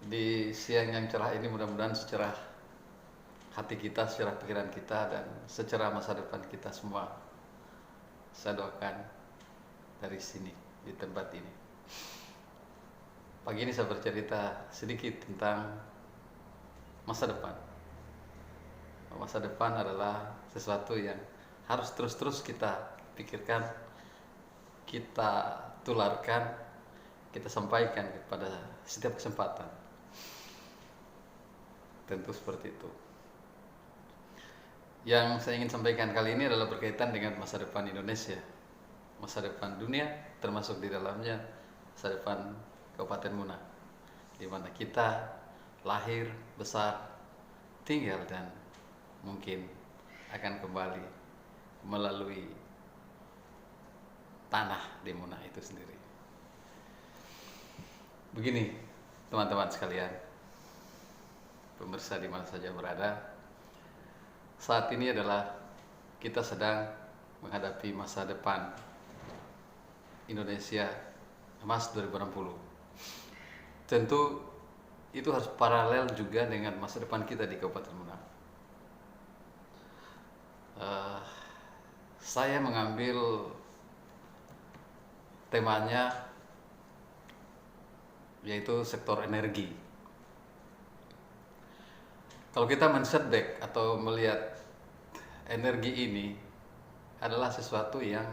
Di siang yang cerah ini mudah-mudahan secerah hati kita, secerah pikiran kita, dan secerah masa depan kita semua. Saya doakan dari sini, di tempat ini. Pagi ini saya bercerita sedikit tentang masa depan. Masa depan adalah sesuatu yang harus terus-terus kita pikirkan, kita tularkan, kita sampaikan kepada setiap kesempatan. Tentu seperti itu. Yang saya ingin sampaikan kali ini adalah berkaitan dengan masa depan Indonesia, masa depan dunia, termasuk di dalamnya masa depan Kabupaten Muna, di mana kita lahir, besar, tinggal, dan mungkin akan kembali melalui tanah di Muna itu sendiri. Begini, teman-teman sekalian, pemirsa di mana saja berada, saat ini adalah kita sedang menghadapi masa depan Indonesia emas 2060. Tentu itu harus paralel juga dengan masa depan kita di Kabupaten Muna. Saya mengambil temanya yaitu sektor energi. Kalau kita men-setback atau melihat energi ini adalah sesuatu yang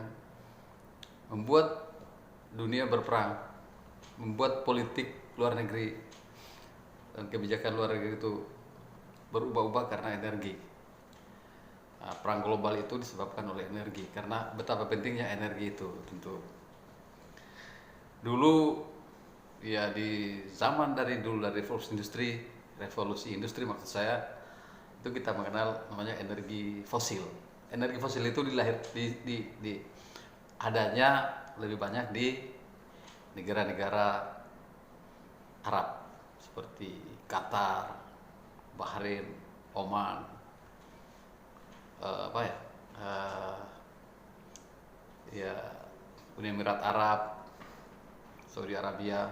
membuat dunia berperang, membuat politik luar negeri dan kebijakan luar negeri itu berubah-ubah karena energi. Perang global itu disebabkan oleh energi, karena betapa pentingnya energi itu. Tentu dulu ya, di zaman dari dulu, dari revolusi industri maksud saya, itu kita mengenal namanya energi fosil. Energi fosil itu adanya lebih banyak di negara-negara Arab seperti Qatar, Bahrain, Oman, Uni Emirat Arab, Saudi Arabia,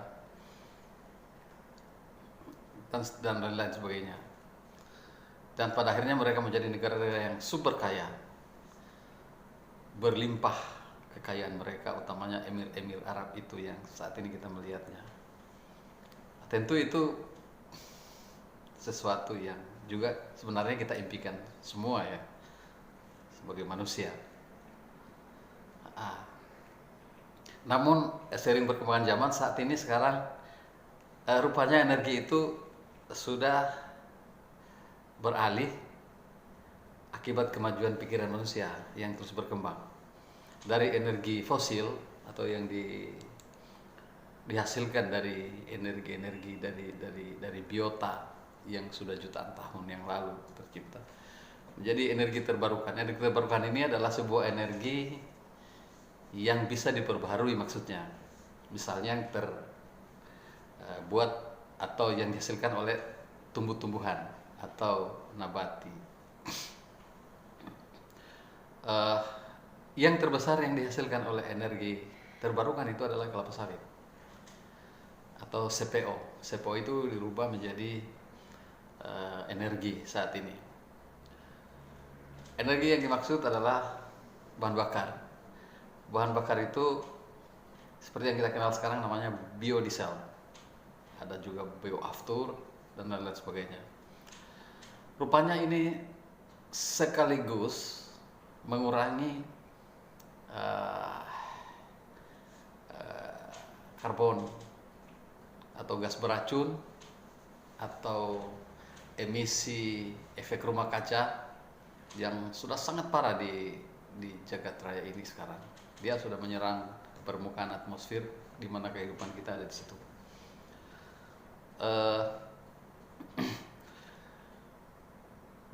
dan lain-lain sebagainya. Dan pada akhirnya mereka menjadi negara-negara yang super kaya, berlimpah kekayaan mereka, utamanya Emir Arab itu yang saat ini kita melihatnya. Tentu itu sesuatu yang juga sebenarnya kita impikan semua ya, sebagai manusia. Namun seiring perkembangan zaman saat ini sekarang, rupanya energi itu sudah beralih akibat kemajuan pikiran manusia yang terus berkembang. Dari energi fosil atau yang dihasilkan dari energi dari biota yang sudah jutaan tahun yang lalu tercipta, menjadi energi terbarukan. Energi terbarukan ini adalah sebuah energi yang bisa diperbaharui, maksudnya misalnya yang terbuat atau yang dihasilkan oleh tumbuh-tumbuhan atau nabati. Yang terbesar yang dihasilkan oleh energi terbarukan itu adalah kelapa sawit atau CPO. CPO itu dirubah menjadi energi saat ini. Energi yang dimaksud adalah bahan bakar. Bahan bakar itu seperti yang kita kenal sekarang namanya biodiesel. Ada juga bioaftur dan lain-lain sebagainya. Rupanya ini sekaligus mengurangi karbon atau gas beracun atau emisi efek rumah kaca yang sudah sangat parah di jagat raya ini sekarang. Dia sudah menyerang permukaan atmosfer, di mana kehidupan kita ada di situ.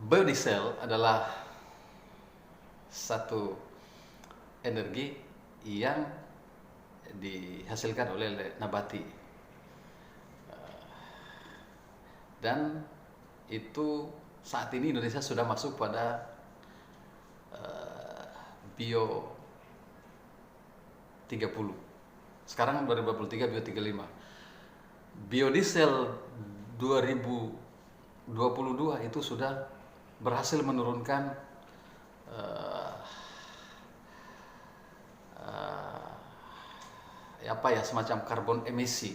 Biodiesel adalah satu energi yang dihasilkan oleh nabati, dan itu saat ini Indonesia sudah masuk pada bio 30. Sekarang 2023 bio 35. Biodiesel 2022 itu sudah berhasil menurunkan semacam karbon emisi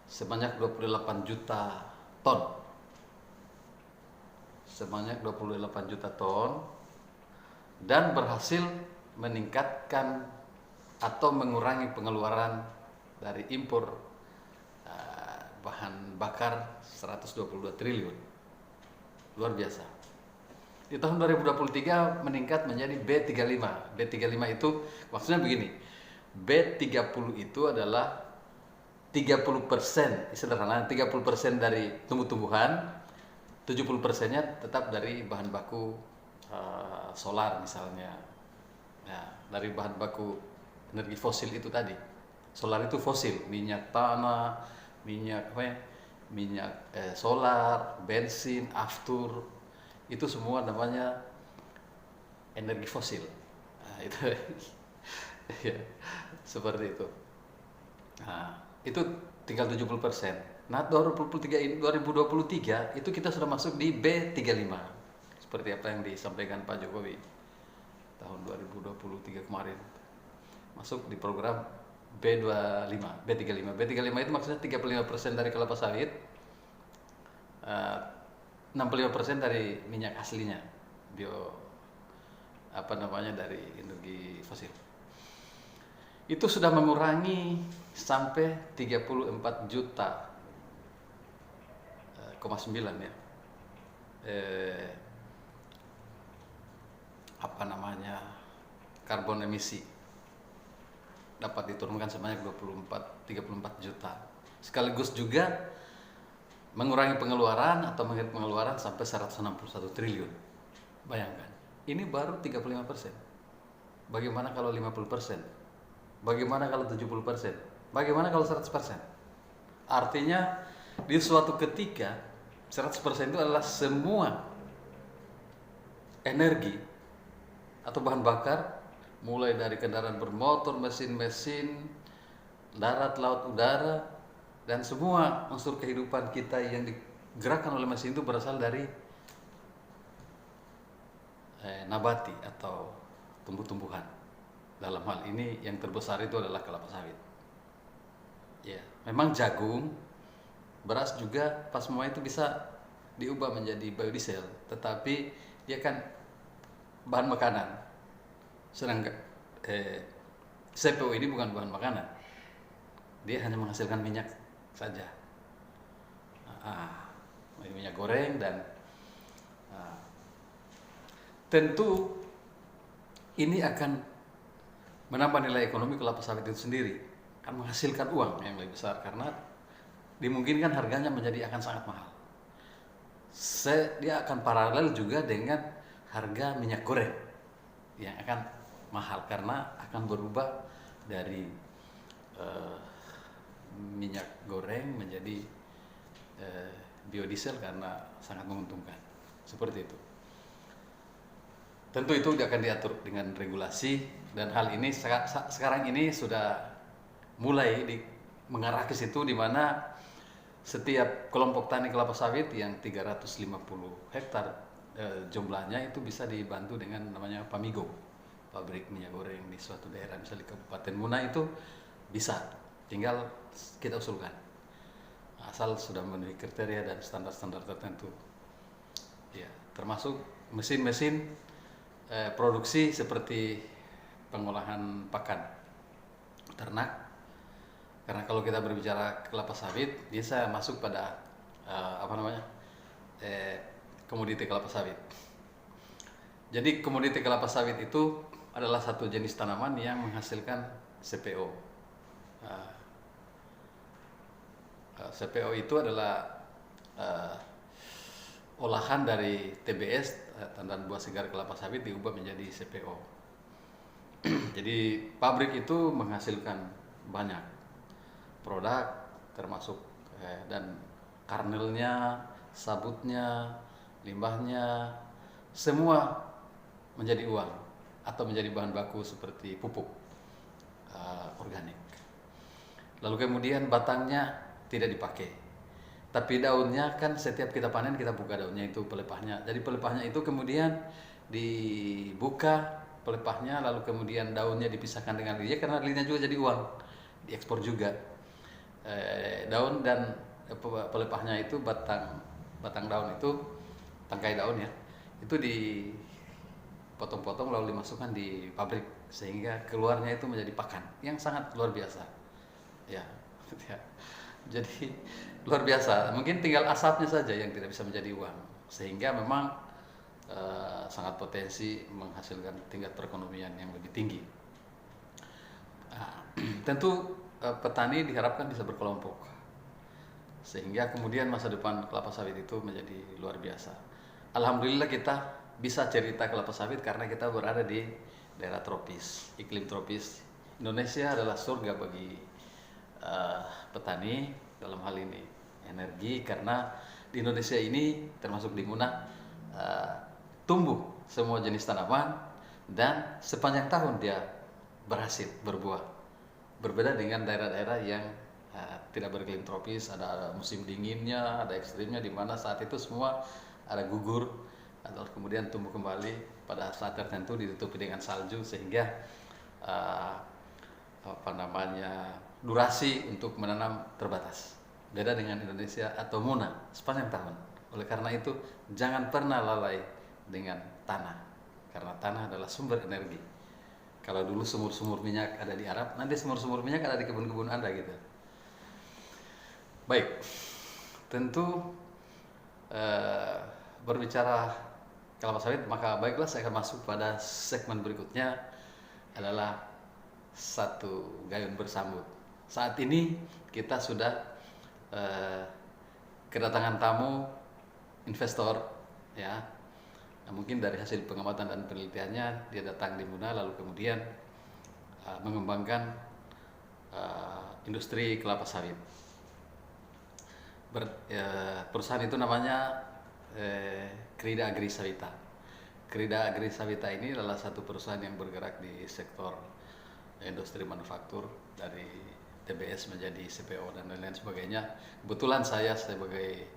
sebanyak 28 juta ton. Sebanyak 28 juta ton, dan berhasil meningkatkan atau mengurangi pengeluaran dari impor bahan bakar 122 triliun. Luar biasa. Di tahun 2023 meningkat menjadi B35. B35 itu maksudnya begini. B30 itu adalah 30%, sederhana, 30% dari tumbuh-tumbuhan, 70%-nya tetap dari bahan baku solar misalnya. Nah, dari bahan baku energi fosil itu tadi. Solar itu fosil, minyak tanah, minyak solar, bensin, aftur, itu semua namanya energi fosil. Nah, itu ya, seperti itu. Nah, itu tinggal 70%. Nah, 2023 itu kita sudah masuk di B35. Seperti apa yang disampaikan Pak Jokowi tahun 2023 kemarin. Masuk di program B35, B35. B35 itu maksudnya 35% dari kelapa sawit, 65% dari minyak aslinya, dari energi fosil. Itu sudah mengurangi sampai 34 juta 9 ya. Karbon emisi dapat diturunkan sebanyak 34 juta. Sekaligus juga mengurangi pengeluaran atau menghemat pengeluaran sampai 161 triliun. Bayangkan, ini baru 35%. Bagaimana kalau 50%? Bagaimana kalau 70%? Bagaimana kalau 100%? Artinya di suatu ketika 100% itu adalah semua energi atau bahan bakar, mulai dari kendaraan bermotor, mesin-mesin, darat, laut, udara, dan semua unsur kehidupan kita yang digerakkan oleh mesin itu berasal dari nabati atau tumbuh-tumbuhan. Dalam hal ini yang terbesar itu adalah kelapa sawit. Ya, memang jagung, beras juga pas semua itu bisa diubah menjadi biodiesel, tetapi dia kan bahan makanan. Sedangkan CPO ini bukan bahan makanan. Dia hanya menghasilkan minyak saja. Minyak goreng dan tentu ini akan menambah nilai ekonomi kelapa sawit itu sendiri, akan menghasilkan uang yang lebih besar karena dimungkinkan harganya akan sangat mahal. Dia akan paralel juga dengan harga minyak goreng yang akan mahal karena akan berubah dari minyak goreng menjadi biodiesel karena sangat menguntungkan. Seperti itu. Tentu itu akan diatur dengan regulasi, dan hal ini sekarang ini sudah mulai mengarah ke situ, di mana setiap kelompok tani kelapa sawit yang 350 hektar jumlahnya itu bisa dibantu dengan namanya Pamigo, pabrik minyak goreng di suatu daerah, misalnya di Kabupaten Muna itu bisa, tinggal kita usulkan asal sudah memenuhi kriteria dan standar-standar tertentu ya, termasuk mesin-mesin produksi seperti pengolahan pakan ternak. Karena kalau kita berbicara kelapa sawit, bisa masuk pada komoditi kelapa sawit. Jadi komoditi kelapa sawit itu adalah satu jenis tanaman yang menghasilkan CPO. CPO itu adalah olahan dari TBS, tandan buah segar kelapa sawit, diubah menjadi CPO. Jadi pabrik itu menghasilkan banyak produk, termasuk dan karnelnya, sabutnya, limbahnya, semua menjadi uang atau menjadi bahan baku seperti pupuk organik. Lalu kemudian batangnya tidak dipakai, Tapi daunnya kan setiap kita panen kita buka daunnya itu pelepahnya. Jadi pelepahnya itu kemudian dibuka pelepahnya, lalu kemudian daunnya dipisahkan dengan lirinya karena lirinya juga jadi uang, diekspor juga. Daun dan pelepahnya itu batang daun itu, tangkai daun ya, itu dipotong-potong lalu dimasukkan di pabrik sehingga keluarnya itu menjadi pakan yang sangat luar biasa. Ya, ya. Jadi luar biasa. Mungkin tinggal asapnya saja yang tidak bisa menjadi uang, sehingga memang sangat potensi menghasilkan tingkat perekonomian yang lebih tinggi. Tentu petani diharapkan bisa berkelompok, sehingga kemudian masa depan kelapa sawit itu menjadi luar biasa. Alhamdulillah kita bisa cerita kelapa sawit karena kita berada di daerah tropis, iklim tropis. Indonesia adalah surga bagi petani dalam hal ini energi, karena di Indonesia ini termasuk di Muna tumbuh semua jenis tanaman dan sepanjang tahun dia berhasil berbuah, berbeda dengan daerah-daerah yang tidak beriklim tropis, ada musim dinginnya, ada ekstrimnya, di mana saat itu semua ada gugur atau kemudian tumbuh kembali pada saat tertentu ditutupi dengan salju, sehingga durasi untuk menanam terbatas. Beda dengan Indonesia atau Muna sepanjang tahun. Oleh karena itu jangan pernah lalai dengan tanah, karena tanah adalah sumber energi. Kalau dulu sumur-sumur minyak ada di Arab, nanti sumur-sumur minyak ada di kebun-kebun Anda gitu. Baik, tentu berbicara kelapa sawit, maka baiklah saya akan masuk pada segmen berikutnya, adalah satu gayun bersambut. Saat ini kita sudah kedatangan tamu investor ya. Nah, mungkin dari hasil pengamatan dan penelitiannya dia datang di Muna lalu kemudian mengembangkan industri kelapa sawit. Perusahaan itu namanya Krida Agri Sawita. Krida Agri Sawita ini adalah satu perusahaan yang bergerak di sektor industri manufaktur, dari TBS menjadi CPO dan lain-lain sebagainya. Kebetulan saya sebagai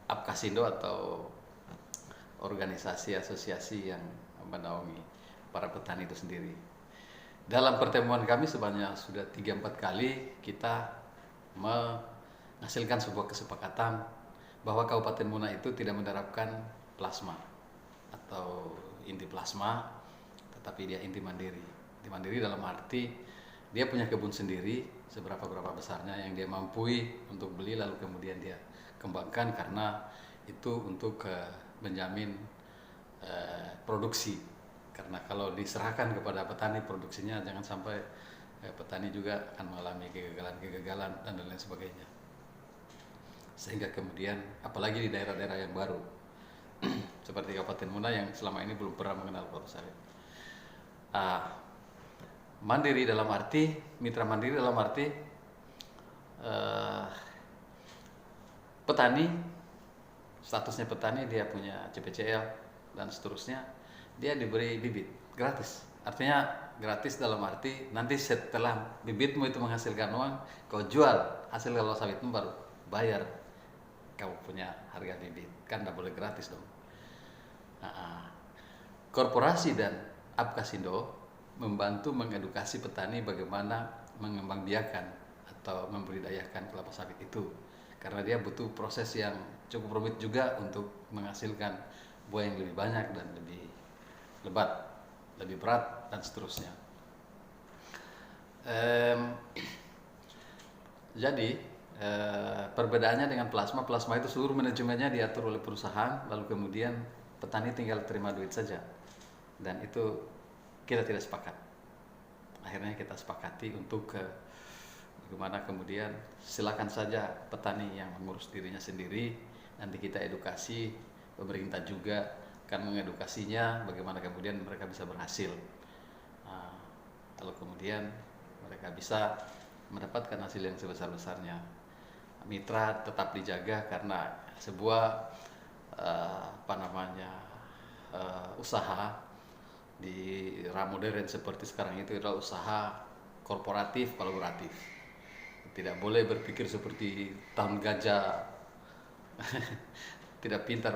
Apkasindo atau organisasi asosiasi yang menaungi para petani itu sendiri. Dalam pertemuan kami sebanyak sudah 3-4 kali kita menghasilkan sebuah kesepakatan bahwa Kabupaten Muna itu tidak menerapkan plasma atau inti plasma, tetapi dia inti mandiri. Inti mandiri dalam arti dia punya kebun sendiri, seberapa besarnya yang dia mampu untuk beli, lalu kemudian dia kembangkan, karena itu untuk menjamin produksi. Karena kalau diserahkan kepada petani produksinya, jangan sampai petani juga akan mengalami kegagalan dan lain sebagainya. Sehingga kemudian, apalagi di daerah-daerah yang baru, seperti Kabupaten Muna yang selama ini belum pernah mengenal kelapa sawit. Mandiri dalam arti, mitra mandiri dalam arti petani, statusnya petani, dia punya CPCL dan seterusnya, dia diberi bibit gratis. Artinya gratis dalam arti nanti setelah bibitmu itu menghasilkan uang, kau jual hasil kelapa sawitmu baru bayar kamu punya harga bibit, kan tidak boleh gratis dong. Korporasi dan Apkasindo membantu mengedukasi petani bagaimana mengembangbiakan atau membudidayakan kelapa sawit itu, karena dia butuh proses yang cukup rumit juga untuk menghasilkan buah yang lebih banyak dan lebih lebat, lebih berat dan seterusnya. Jadi perbedaannya dengan plasma itu seluruh manajemennya diatur oleh perusahaan, lalu kemudian petani tinggal terima duit saja, dan itu kita tidak sepakat. Akhirnya kita sepakati untuk bagaimana kemudian silakan saja petani yang mengurus dirinya sendiri, nanti kita edukasi, pemerintah juga akan mengedukasinya bagaimana kemudian mereka bisa berhasil. Lalu kemudian mereka bisa mendapatkan hasil yang sebesar-besarnya. Mitra tetap dijaga karena sebuah usaha di era modern seperti sekarang itu adalah usaha korporatif kolaboratif. tidak boleh berpikir seperti tahun gajah, tidak pintar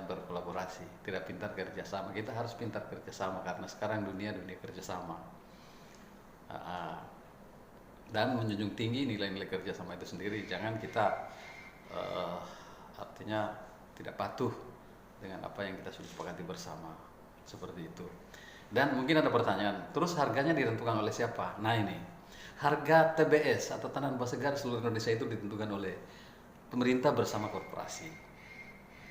berkolaborasi, tidak pintar kerjasama. Kita harus pintar kerjasama karena sekarang dunia kerjasama. Dan menjunjung tinggi nilai-nilai kerjasama itu sendiri. Jangan kita artinya tidak patuh dengan apa yang kita sudah sepakati bersama, seperti itu. Dan mungkin ada pertanyaan, terus harganya ditentukan oleh siapa? Nah ini, harga TBS atau tanaman buah segar seluruh Indonesia itu ditentukan oleh pemerintah bersama korporasi.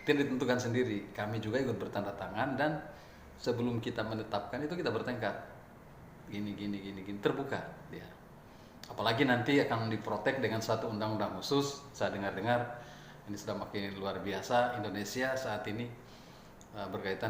Tidak ditentukan sendiri, kami juga ikut bertanda tangan, dan sebelum kita menetapkan itu kita bertengkar. Gini, terbuka dia. Apalagi nanti akan diprotek dengan satu undang-undang khusus. Saya dengar-dengar ini sudah makin luar biasa Indonesia saat ini berkaitan